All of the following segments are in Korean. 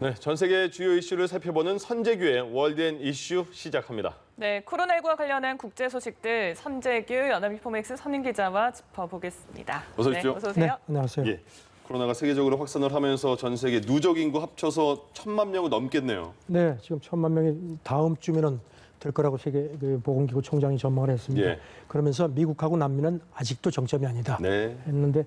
네, 전 세계 주요 이슈를 살펴보는 선재규의 월드앤 이슈 시작합니다. 네, 코로나19와 관련한 국제 소식들 선재규 연합인포맥스 선임 기자와 짚어보겠습니다. 어서 오십시오. 네, 어서 오세요. 네, 안녕하세요. 예, 코로나가 세계적으로 확산을 하면서 전 세계 누적 인구 합쳐서 1,000만 명을 넘겠네요. 네, 지금 1,000만 명이 다음 주면은 될 거라고 세계 보건기구 총장이 전망을 했습니다. 예. 그러면서 미국하고 남미는 아직도 정점이 아니다 네. 했는데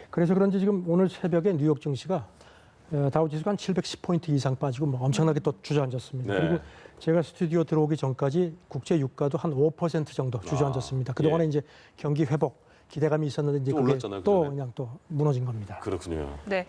그래서 그런지 지금 오늘 새벽에 뉴욕 증시가 다우지수가 한 710포인트 이상 빠지고 뭐 엄청나게 또 주저앉았습니다. 네. 그리고 제가 스튜디오 들어오기 전까지 국제 유가도 한 5% 정도 주저앉았습니다. 그동안에 예. 이제 경기 회복 기대감이 있었는데 이제 또 그게 올랐잖아요, 또 그전에. 그냥 또 무너진 겁니다. 그렇군요. 네,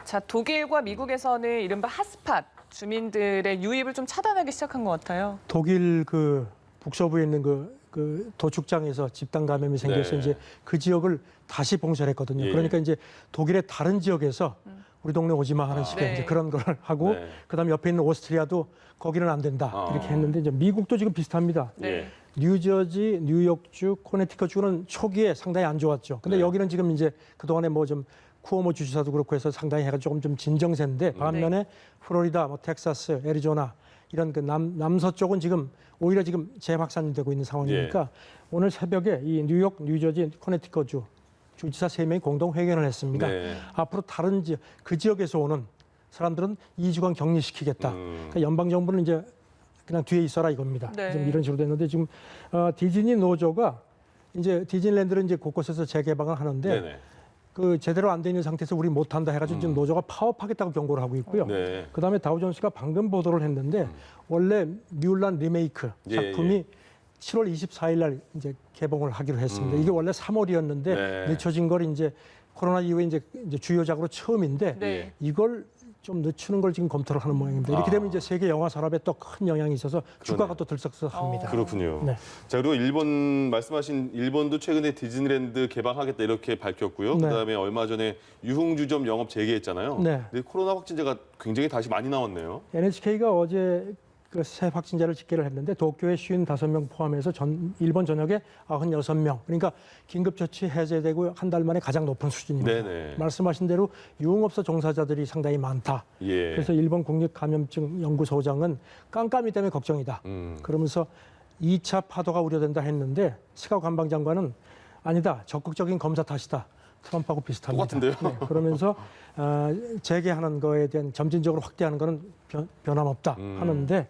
자 독일과 미국에서는 이른바 핫스팟 주민들의 유입을 좀 차단하기 시작한 것 같아요. 독일 그 북서부에 있는 그 도축장에서 집단 감염이 생겨서 네. 이제 그 지역을 다시 봉쇄했거든요. 예. 그러니까 이제 독일의 다른 지역에서 우리 동네 오지 마 하는 식의 네. 이제 그런 걸 하고 네. 그다음에 옆에 있는 오스트리아도 거기는 안 된다 이렇게 아. 했는데 이제 미국도 지금 비슷합니다. 네. 예. 뉴저지, 뉴욕주, 코네티컷주는 초기에 상당히 안 좋았죠. 근데 네. 여기는 지금 이제 그동안에 뭐 좀 쿠오모 주지사도 그렇고 해서 상당히 해가 조금 좀 진정세인데 반면에 플로리다, 뭐 텍사스, 애리조나 이런 그 남서쪽은 지금 오히려 지금 재확산되고 있는 상황이니까 오늘 새벽에 이 뉴욕, 뉴저지, 코네티컷주 주지사 3명이 공동 회견을 했습니다. 네. 앞으로 다른 지역, 그 지역에서 오는 사람들은 2주간 격리시키겠다. 그러니까 연방 정부는 이제 그냥 뒤에 있어라 이겁니다. 네. 지금 이런 식으로 됐는데 지금 디즈니 노조가 이제 디즈니랜드를 이제 곳곳에서 재개방을 하는데 네네. 그 제대로 안 돼 있는 상태에서 우리 못한다 해가지고 지금 노조가 파업하겠다고 경고를 하고 있고요. 네. 그다음에 다우존스가 방금 보도를 했는데 원래 뮬란 리메이크 예, 작품이 7월 24일 날 이제 개봉을 하기로 했습니다. 이게 원래 3월이었는데 네. 늦춰진 걸 이제 코로나 이후에 이제 주요작으로 처음인데 네. 이걸 좀 늦추는 걸 지금 검토를 하는 모양입니다. 이렇게 되면 이제 세계 영화 산업에 또 큰 영향이 있어서 주가가 또 들썩들썩합니다. 그렇군요. 네. 자, 그리고 일본 말씀하신 일본도 최근에 디즈니랜드 개방하겠다 이렇게 밝혔고요. 네. 그다음에 얼마 전에 유흥주점 영업 재개했잖아요. 네. 근데 코로나 확진자가 굉장히 다시 많이 나왔네요. NHK가 어제 그 새 확진자를 집계를 했는데 도쿄에 55명 포함해서 일본 전역에 96명. 그러니까 긴급조치 해제되고 한 달 만에 가장 높은 수준입니다. 네네. 말씀하신 대로 유흥업소 종사자들이 상당히 많다. 예. 그래서 일본 국립감염증 연구소장은 깜깜이 때문에 걱정이다. 그러면서 2차 파도가 우려된다 했는데 스가 관방장관은 아니다. 적극적인 검사 탓이다. 트럼프하고 비슷합니다. 똑같은데요? 네, 그러면서 재개하는 거에 대한 점진적으로 확대하는 거는 변함없다 하는데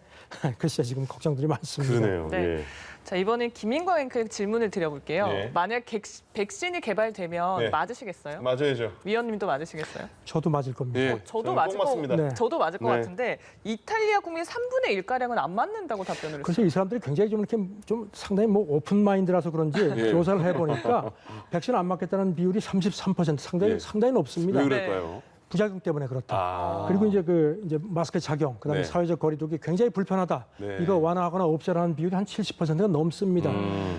글쎄 지금 걱정들이 많습니다. 그러네요. 네. 예. 자 이번엔 김인광 앵커에게 질문을 드려볼게요. 네. 만약 백신이 개발되면 네. 맞으시겠어요? 맞아야죠. 위원님도 맞으시겠어요? 저도 맞을 겁니다. 예. 저도 저는 맞을 꼭 맞습니다. 네. 저도 맞을 것 네. 같은데 이탈리아 국민 3분의 1 가량은 안 맞는다고 답변을 했어요. 그래서 이 사람들이 굉장히 좀 이렇게 좀 상당히 뭐 오픈 마인드라서 그런지 예. 조사를 해보니까 백신 안 맞겠다는 비율이 33% 상당히 예. 상당히 높습니다. 왜 그럴까요? 부작용 때문에 그렇다. 아. 그리고 이제 마스크 착용, 그다음에 네. 사회적 거리두기 굉장히 불편하다. 네. 이거 완화하거나 없애라는 비율이 한 70%가 넘습니다.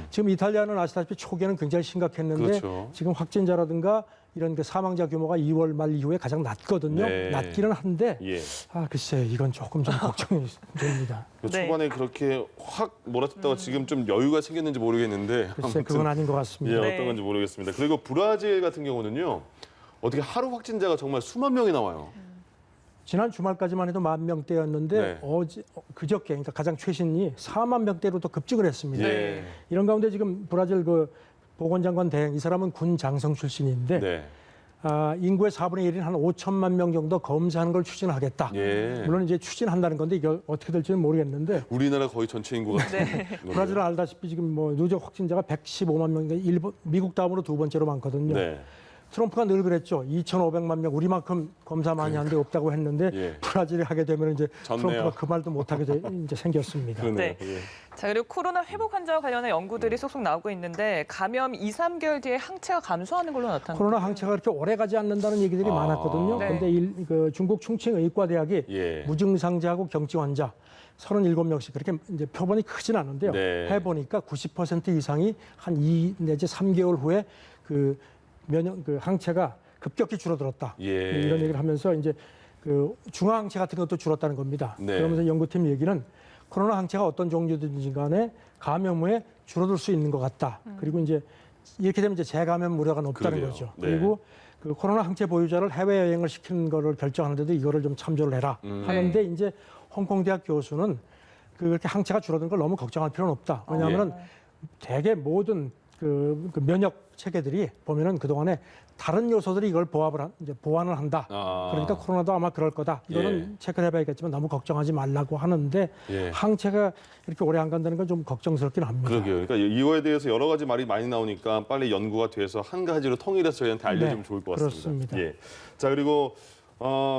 지금 이탈리아는 아시다시피 초기에는 굉장히 심각했는데 그렇죠. 지금 확진자라든가 이런 그 사망자 규모가 2월 말 이후에 가장 낮거든요. 네. 낮기는 한데 예. 글쎄 이건 조금 좀 걱정이 됩니다. 네. 초반에 그렇게 확 몰아쳤다가 지금 좀 여유가 생겼는지 모르겠는데 글쎄 그건 아닌 것 예, 같습니다. 네. 어떤 건지 모르겠습니다. 그리고 브라질 같은 경우는요. 어떻게 하루 확진자가 정말 수만 명이 나와요. 지난 주말까지만 해도 10,000명대였는데 네. 그저께 그러니까 가장 최신이 4만 명대로 또 급증을 했습니다. 예. 이런 가운데 지금 브라질 그 보건장관 대행 이 사람은 군 장성 출신인데 네. 인구의 4분의 1인 한 5천만 명 정도 검사하는 걸 추진하겠다. 예. 물론 이제 추진한다는 건데 이게 어떻게 될지는 모르겠는데 우리나라 거의 전체 인구가 브라질은 알다시피 지금 뭐 누적 확진자가 115만 명, 미국 다음으로 두 번째로 많거든요. 네. 트럼프가 늘 그랬죠. 2,500만 명 우리만큼 검사 많이 하는데 없다고 했는데 예. 브라질이 하게 되면 이제 졌네요. 트럼프가 그 말도 못하게 이제 생겼습니다. 그러네요. 네. 예. 자 그리고 코로나 회복 환자와 관련한 연구들이 속속 나오고 있는데 감염 2, 3개월 뒤에 항체가 감소하는 걸로 나타납니다. 코로나 항체가 그렇게 오래 가지 않는다는 얘기들이 많았거든요. 네. 그런데 그 중국 충칭 의과대학이 예. 무증상자하고 경증 환자 37명씩 그렇게 이제 표본이 크진 않은데요. 네. 해보니까 90% 이상이 한 2 내지 3개월 후에 그 항체가 급격히 줄어들었다. 예. 이런 얘기를 하면서 이제 그 중화 항체 같은 것도 줄었다는 겁니다. 네. 그러면서 연구팀 얘기는 코로나 항체가 어떤 종류든지 간에 감염 후에 줄어들 수 있는 것 같다. 그리고 이제 이렇게 되면 이제 재감염 우려가 높다는 그러게요. 거죠. 네. 그리고 그 코로나 항체 보유자를 해외 여행을 시키는 거를 결정하는데도 이거를 좀 참조를 해라 하는데 이제 홍콩 대학 교수는 그렇게 항체가 줄어드는 걸 너무 걱정할 필요는 없다. 왜냐하면은 대개 모든 그 면역 체계들이 보면은 그 동안에 다른 요소들이 이걸 이제 보완을 한다. 그러니까 코로나도 아마 그럴 거다. 이거는 체크를 해봐야겠지만 너무 걱정하지 말라고 하는데 항체가 이렇게 오래 안 간다는 건 좀 걱정스럽긴 합니다. 그러게요. 그러니까 이거에 대해서 여러 가지 말이 많이 나오니까 빨리 연구가 돼서 한 가지로 통일해서 저희한테 알려주면 좋을 것 같습니다. 그렇습니다. 예. 자, 그리고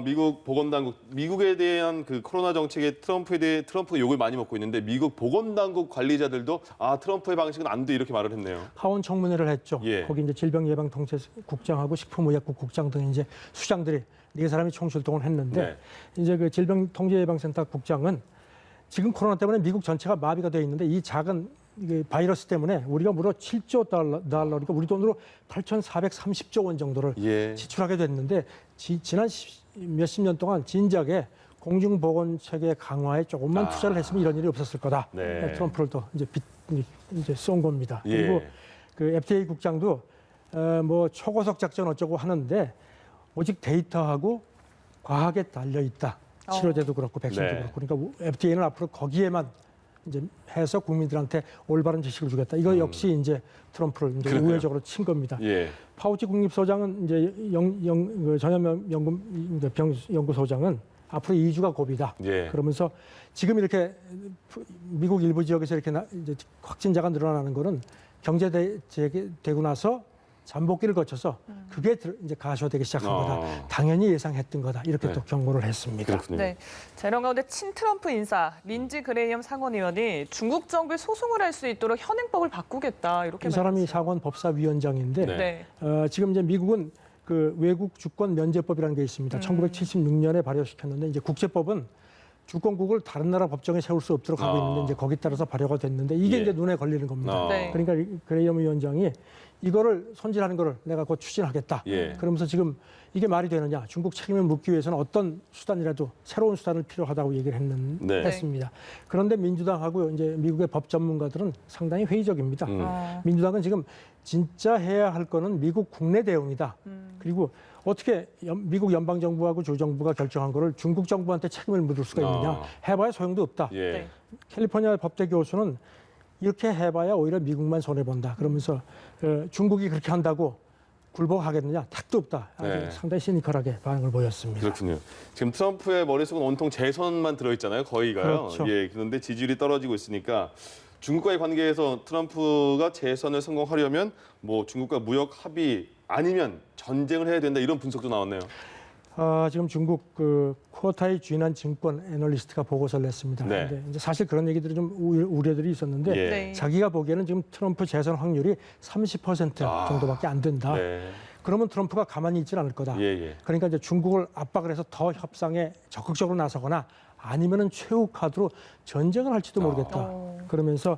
미국 보건당국, 미국에 대한 그 코로나 정책에 트럼프가 욕을 많이 먹고 있는데 미국 보건당국 관리자들도 트럼프의 방식은 안 돼 이렇게 말을 했네요. 하원 청문회를 했죠. 예. 거기 이제 질병예방통제국장하고 식품의약국국장 등 이제 수장들이 4사람이 총출동을 했는데 이제 그 질병통제예방센터 국장은 지금 코로나 때문에 미국 전체가 마비가 되어 있는데 이 작은 이게 바이러스 때문에 우리가 무려 7조 달러니까 우리 돈으로 8,430조 원 정도를 지출하게 됐는데 지난 몇십 년 동안 진작에 공중보건체계 강화에 조금만 투자를 했으면 이런 일이 없었을 거다. 트럼프를 또 이제 쏜 겁니다. 그리고 그 FDA 국장도 뭐 초고속 작전 어쩌고 하는데 오직 데이터하고 과학에 달려 있다. 치료제도 그렇고 백신도 그렇고 그러니까 FDA는 앞으로 거기에만 이제 해서 국민들한테 올바른 지식을 주겠다. 이거 역시 이제 트럼프를 이제 우회적으로 친 겁니다. 파우치 국립소장은 이제 전염연구소장은 앞으로 2주가 고비다. 그러면서 지금 이렇게 미국 일부 지역에서 이렇게 이제 확진자가 늘어나는 거는 경제 되고 나서 잠복기를 거쳐서 그게 이제 가시화되기 시작한 거다. 당연히 예상했던 거다. 이렇게 또 경고를 했습니다. 그렇군요. 네. 자, 이런 가운데 친트럼프 인사 린지 그레이엄 상원의원이 중국 정부에 소송을 할 수 있도록 현행법을 바꾸겠다. 이렇게 이 사람이 말했어요. 상원 법사위원장인데 네. 지금 이제 미국은 그 외국 주권 면제법이라는 게 있습니다. 1976년에 발효시켰는데 이제 국제법은 주권국을 다른 나라 법정에 세울 수 없도록 하고 있는데 이제 거기 따라서 발효가 됐는데 이게 이제 눈에 걸리는 겁니다. 그러니까 그레이엄 위원장이 이거를 손질하는 거를 내가 곧 추진하겠다. 그러면서 지금 이게 말이 되느냐? 중국 책임을 묻기 위해서는 어떤 수단이라도 새로운 수단을 필요하다고 얘기를 했습니다. 그런데 민주당하고 이제 미국의 법 전문가들은 상당히 회의적입니다. 민주당은 지금 진짜 해야 할 거는 미국 국내 대응이다. 그리고 어떻게 미국 연방 정부하고 주 정부가 결정한 거를 중국 정부한테 책임을 묻을 수가 있느냐? 해봐야 소용도 없다. 캘리포니아 법대 교수는 이렇게 해봐야 오히려 미국만 손해본다. 그러면서 중국이 그렇게 한다고 굴복하겠느냐? 택도 없다. 아주 상당히 시니컬하게 반응을 보였습니다. 그렇군요. 지금 트럼프의 머릿속은 온통 재선만 들어있잖아요. 거의가요. 그렇죠. 그런데 지지율이 떨어지고 있으니까 중국과의 관계에서 트럼프가 재선을 성공하려면 뭐 중국과 무역 합의 아니면 전쟁을 해야 된다 이런 분석도 나왔네요. 지금 중국 그 코타이 주인한 증권 애널리스트가 보고서를 냈습니다. 근데 이제 사실 그런 얘기들이 좀 우려들이 있었는데 자기가 보기에는 지금 트럼프 재선 확률이 30% 정도밖에 안 된다. 그러면 트럼프가 가만히 있지는 않을 거다. 그러니까 이제 중국을 압박을 해서 더 협상에 적극적으로 나서거나 아니면은 최후 카드로 전쟁을 할지도 모르겠다. 그러면서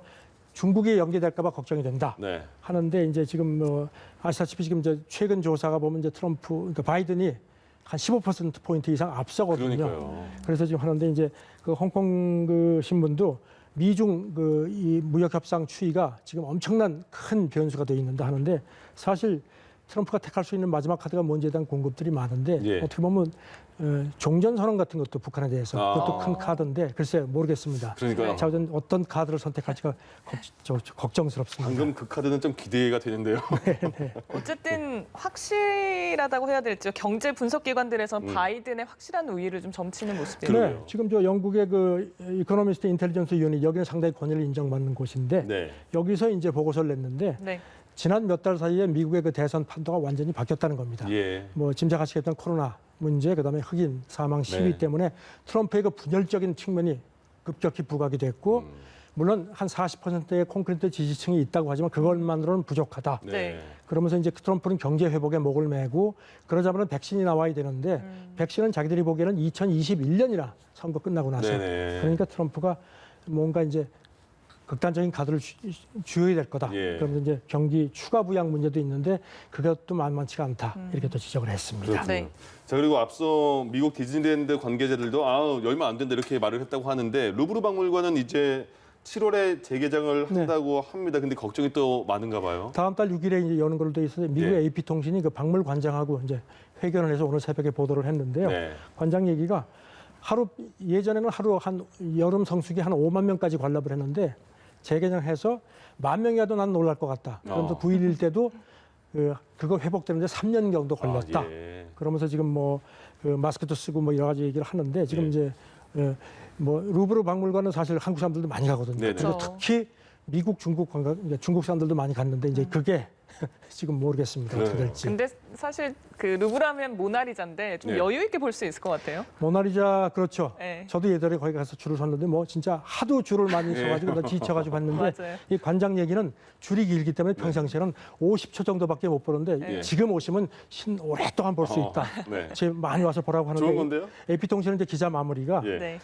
중국이 연계될까 봐 걱정이 된다. 하는데 이제 지금 뭐 아시다시피 지금 이제 최근 조사가 보면 이제 트럼프 그러니까 바이든이 한 15%포인트 이상 앞서거든요. 그러니까요. 그래서 지금 하는데 이제 그 홍콩 그 신문도 미중 그 이 무역 협상 추이가 지금 엄청난 큰 변수가 돼 있는다 하는데 사실 트럼프가 택할 수 있는 마지막 카드가 뭔지에 대한 공급들이 많은데 어떻게 보면 종전선언 같은 것도 북한에 대해서 그것도 큰 카드인데 글쎄 모르겠습니다. 그러니까요. 자, 어떤 카드를 선택할지가 걱정스럽습니다. 방금 그 카드는 좀 기대가 되는데요. 어쨌든 확실하다고 해야 될지요. 경제 분석기관들에서는 바이든의 확실한 우위를 좀 점치는 모습이에요. 네, 지금 저 영국의 그 이코노미스트 인텔리전스 유닛 여기는 상당히 권위를 인정받는 곳인데 여기서 이제 보고서를 냈는데 지난 몇 달 사이에 미국의 그 대선 판도가 완전히 바뀌었다는 겁니다. 뭐 짐작하시겠던 코로나 문제, 그다음에 흑인 사망 시위 때문에 트럼프의 그 분열적인 측면이 급격히 부각이 됐고 물론 한 40%의 콘크리트 지지층이 있다고 하지만 그것만으로는 부족하다. 그러면서 이제 트럼프는 경제 회복에 목을 메고 그러자면 백신이 나와야 되는데 백신은 자기들이 보기에는 2021년이나 선거 끝나고 나서 그러니까 트럼프가 뭔가 이제 극단적인 카드를 쥐어야 될 거다. 그러면서 이제 경기 추가 부양 문제도 있는데 그것도 만만치가 않다. 이렇게 또 지적을 했습니다. 자, 그리고 앞서 미국 디즈니랜드 관계자들도 얼마 안 된다 이렇게 말을 했다고 하는데 루브르 박물관은 이제 7월에 재개장을 네. 한다고 합니다. 근데 걱정이 또 많은가 봐요. 다음 달 6일에 이제 여는 걸로 돼 있어서 미국 예. AP통신이 그 박물관장하고 이제 회견을 해서 오늘 새벽에 보도를 했는데요. 네. 관장 얘기가 예전에는 하루 한 여름 성수기 한 5만 명까지 관람을 했는데 재개장해서 10,000명이라도 난 놀랄 것 같다. 그러면서 9.11 때도 그거 회복되는데 3년 정도 걸렸다. 예. 그러면서 지금 뭐 마스크도 쓰고 뭐 여러 가지 얘기를 하는데 지금 예. 이제 뭐 루브르 박물관은 사실 한국 사람들도 많이 가거든요. 네네. 그리고 그렇죠. 특히 미국, 중국 관광, 중국 사람들도 많이 갔는데 이제 그게 지금 모르겠습니다. 어떻게 네. 될지. 근데 사실 그 루브르하면 모나리자인데 좀 네. 여유 있게 볼 수 있을 것 같아요. 모나리자 그렇죠. 네. 저도 예전에 거기 가서 줄을 섰는데 뭐 진짜 하도 줄을 많이 네. 서가지고 나 지쳐가지고 봤는데 맞아요. 이 관장 얘기는 줄이 길기 때문에 평상시에는 50초 정도밖에 못 보는데 네. 지금 오시면 오랫동안 볼 수 있다. 네. 지금 많이 와서 보라고 하는데 좋은 건데요? AP통신은 이제 기자 마무리가 예. 네.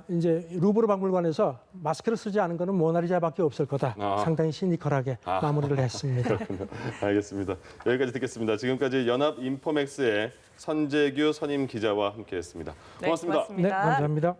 이제 루브르 박물관에서 마스크를 쓰지 않은 거는 모나리자밖에 없을 거다. 아. 상당히 시니컬하게 마무리를 했습니다. 알겠습니다. 여기까지 듣겠습니다. 지금까지 연합 인포맥스의 선재규 선임 기자와 함께했습니다. 네, 고맙습니다. 고맙습니다. 네, 감사합니다.